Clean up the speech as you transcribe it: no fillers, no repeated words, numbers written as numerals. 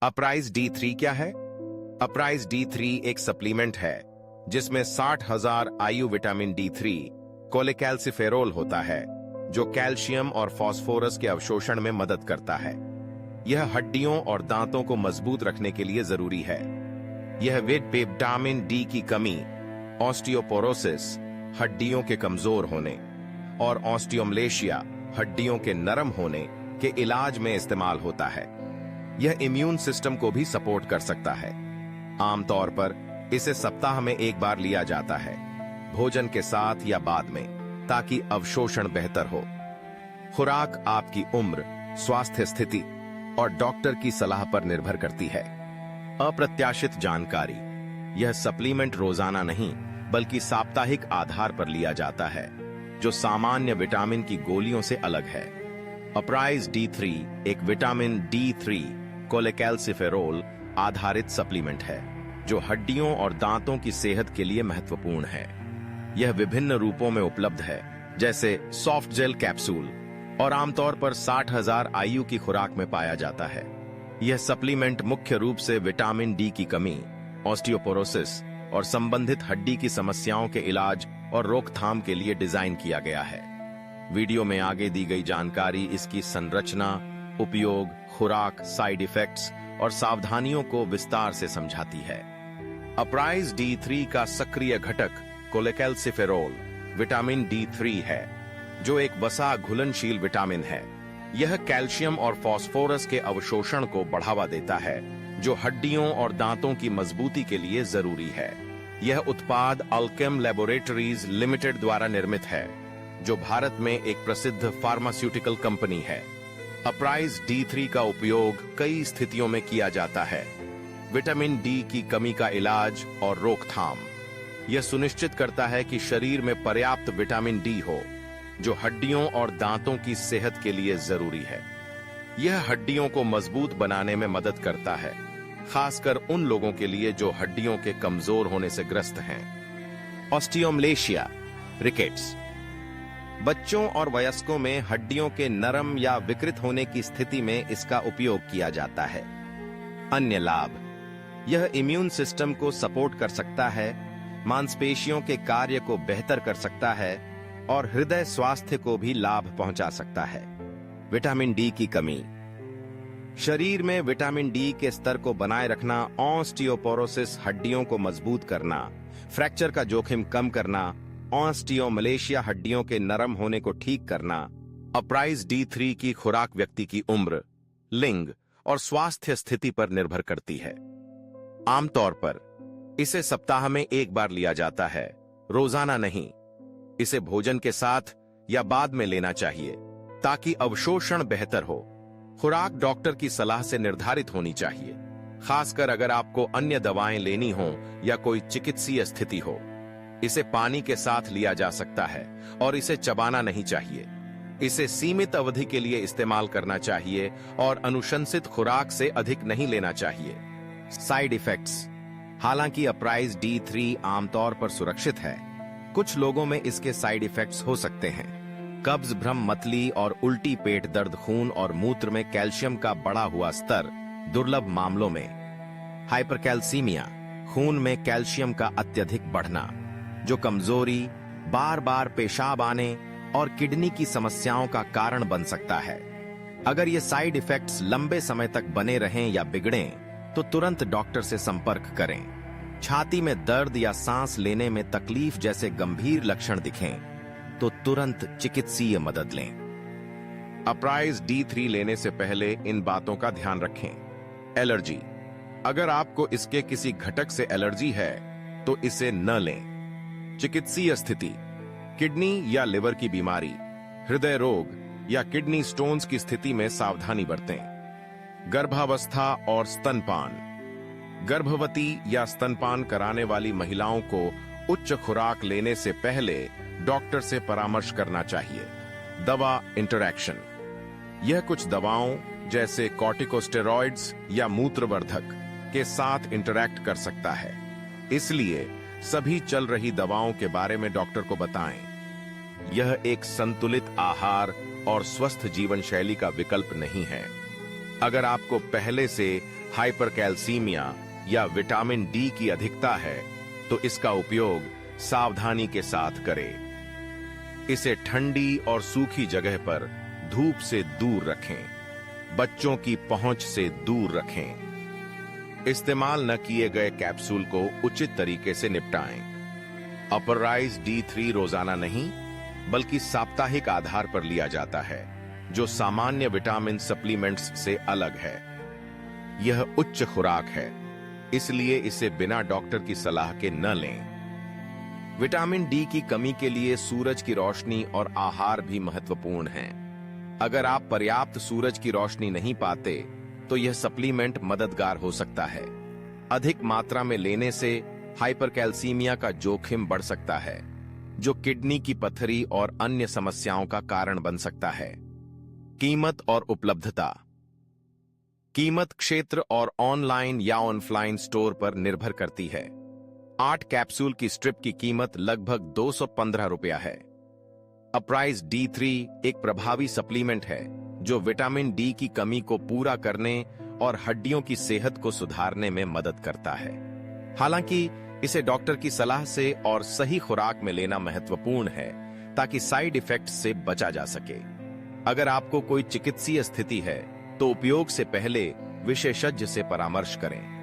Apprise D3 क्या है? Apprise D3 एक सप्लीमेंट है जिसमें 60,000 IU विटामिन D3 कोलेकैल्सिफेरोल होता है, जो कैल्शियम और फास्फोरस के अवशोषण में मदद करता है। यह हड्डियों और दांतों को मजबूत रखने के लिए जरूरी है। यह विटामिन D की कमी, ऑस्टियोपोरोसिस, हड्डियों के कमजोर होने, और ऑस्टियोमलेशिया, हड्डियों के नरम होने के इलाज में इस्तेमाल होता है। यह इम्यून सिस्टम को भी सपोर्ट कर सकता है। आमतौर पर इसे सप्ताह में एक बार लिया जाता है, भोजन के साथ या बाद में, ताकि अवशोषण बेहतर हो। खुराक आपकी उम्र, स्वास्थ्य स्थिति और डॉक्टर की सलाह पर निर्भर करती है। अप्रत्याशित जानकारी: यह सप्लीमेंट रोजाना नहीं बल्कि साप्ताहिक आधार पर लिया जाता है, जो सामान्य विटामिन की गोलियों से अलग है। अप्राइज D3 एक विटामिन D3 कोलेकैल्सिफेरोल आधारित सप्लीमेंट है, जो हड्डियों और दांतों की सेहत के लिए महत्वपूर्ण है। यह विभिन्न रूपों में उपलब्ध है, जैसे सॉफ्ट जेल कैप्सूल, और आमतौर पर 60,000 IU की खुराक में पाया जाता है। यह सप्लीमेंट मुख्य रूप से विटामिन D की कमी, ऑस्टियोपोरोसिस और संबंधित हड्डी की समस्याओं के इलाज और रोकथाम के लिए डिजाइन किया गया है। वीडियो में आगे दी गई जानकारी इसकी संरचना, उपयोग, खुराक, साइड इफेक्ट्स और सावधानियों को विस्तार से समझाती है। अप्राइज D3 का सक्रिय घटक कोलेकैल्सिफेरोल विटामिन D3 है, जो एक वसा घुलनशील विटामिन है। यह कैल्शियम और फास्फोरस के अवशोषण को बढ़ावा देता है, जो हड्डियों और दांतों की मजबूती के लिए जरूरी है। यह उत्पाद अल्केम लैबोरेटरीज लिमिटेड द्वारा निर्मित है, जो भारत में एक प्रसिद्ध फार्मास्यूटिकल कंपनी है। अप्राइज D3 का उपयोग कई स्थितियों में किया जाता है: विटामिन D की कमी का इलाज और रोकथाम। यह सुनिश्चित करता है कि शरीर में पर्याप्त विटामिन D हो, जो हड्डियों और दांतों की सेहत के लिए जरूरी है। यह हड्डियों को मजबूत बनाने में मदद करता है, खासकर उन लोगों के लिए जो हड्डियों के कमजोर होने से ग्रस्त हैं। Osteomalacia, rickets. बच्चों और वयस्कों में हड्डियों के नरम या विकृत होने की स्थिति में इसका उपयोग किया जाता है। अन्य लाभ: यह इम्यून सिस्टम को सपोर्ट कर सकता है, मांसपेशियों के कार्य को बेहतर कर सकता है और हृदय स्वास्थ्य को भी लाभ पहुंचा सकता है। विटामिन D की कमी: शरीर में विटामिन D के स्तर को बनाए रखना, ऑस्टियोपोरोसिस, हड्डियों को मजबूत करना, फ्रैक्चर का जोखिम कम करना, ऑस्टियोमलेशिया, हड्डियों के नरम होने को ठीक करना। अप्राइज D3 की खुराक व्यक्ति की उम्र, लिंग और स्वास्थ्य स्थिति पर निर्भर करती है। आमतौर पर इसे सप्ताह में एक बार लिया जाता है, रोजाना नहीं। इसे भोजन के साथ या बाद में लेना चाहिए, ताकि अवशोषण बेहतर हो। खुराक डॉक्टर की सलाह से निर्धारित होनी चाहिए, खासकर अगर आपको अन्य दवाएं लेनी हो या कोई चिकित्सीय स्थिति हो। इसे पानी के साथ लिया जा सकता है और इसे चबाना नहीं चाहिए। इसे सीमित अवधि के लिए इस्तेमाल करना चाहिए और अनुशंसित खुराक से अधिक नहीं लेना चाहिए। साइड इफेक्ट्स: हालांकि अप्राइज D3 आमतौर पर सुरक्षित है, कुछ लोगों में इसके साइड इफेक्ट्स हो सकते हैं। कब्ज, भ्रम, मतली और उल्टी, पेट दर्द, खून और मूत्र में कैल्शियम का बढ़ा हुआ स्तर दुर्लभ मामलों में। हाइपरकैल्सीमिया: खून में कैल्शियम का अत्यधिक बढ़ना, जो कमजोरी, बार बार पेशाब आने और किडनी की समस्याओं का कारण बन सकता है। अगर ये साइड इफेक्ट्स लंबे समय तक बने रहें या बिगड़ें, तो तुरंत डॉक्टर से संपर्क करें। छाती में दर्द या सांस लेने में तकलीफ जैसे गंभीर लक्षण दिखें, तो तुरंत चिकित्सीय मदद लें। अप्राइज D3 लेने से पहले इन बातों का ध्यान रखें। एलर्जी: अगर आपको इसके किसी घटक से एलर्जी है, तो इसे न लें। चिकित्सीय स्थिति: किडनी या लिवर की बीमारी, हृदय रोग या किडनी स्टोन्स की स्थिति में सावधानी बरतें। गर्भावस्था और स्तनपान: गर्भवती या स्तनपान कराने वाली महिलाओं को उच्च खुराक लेने से पहले डॉक्टर से परामर्श करना चाहिए। दवा इंटरैक्शन: यह कुछ दवाओं जैसे कॉर्टिकोस्टेरॉइड्स या मूत्रवर्धक के साथ इंटरैक्ट कर सकता है, इसलिए सभी चल रही दवाओं के बारे में डॉक्टर को बताएं। यह एक संतुलित आहार और स्वस्थ जीवन शैली का विकल्प नहीं है। अगर आपको पहले से हाइपरकैल्सीमिया या विटामिन डी की अधिकता है तो इसका उपयोग सावधानी के साथ करें। इसे ठंडी और सूखी जगह पर धूप से दूर रखें। बच्चों की पहुंच से दूर रखें। इस्तेमाल न किए गए कैप्सूल को उचित तरीके से निपटाएं। अपराइज D3 रोजाना नहीं बल्कि साप्ताहिक आधार पर लिया जाता है, जो सामान्य विटामिन सप्लीमेंट्स से अलग है। यह उच्च खुराक है, इसलिए इसे बिना डॉक्टर की सलाह के न लें। विटामिन डी की कमी के लिए सूरज की रोशनी और आहार भी महत्वपूर्ण हैं। अगर आप पर्याप्त सूरज की रोशनी नहीं पाते तो यह सप्लीमेंट मददगार हो सकता है। अधिक मात्रा में लेने से हाइपरकैल्सीमिया का जोखिम बढ़ सकता है, जो किडनी की पथरी और अन्य समस्याओं का कारण बन सकता है। कीमत और उपलब्धता। कीमत क्षेत्र और ऑनलाइन या ऑफलाइन स्टोर पर निर्भर करती है। 8 कैप्सूल की स्ट्रिप की कीमत लगभग 215 रुपया है। अपराइज D3 एक प्रभावी सप्लीमेंट है जो विटामिन डी की कमी को पूरा करने और हड्डियों की सेहत को सुधारने में मदद करता है। हालांकि इसे डॉक्टर की सलाह से और सही खुराक में लेना महत्वपूर्ण है ताकि साइड इफेक्ट से बचा जा सके। अगर आपको कोई चिकित्सीय स्थिति है तो उपयोग से पहले विशेषज्ञ से परामर्श करें।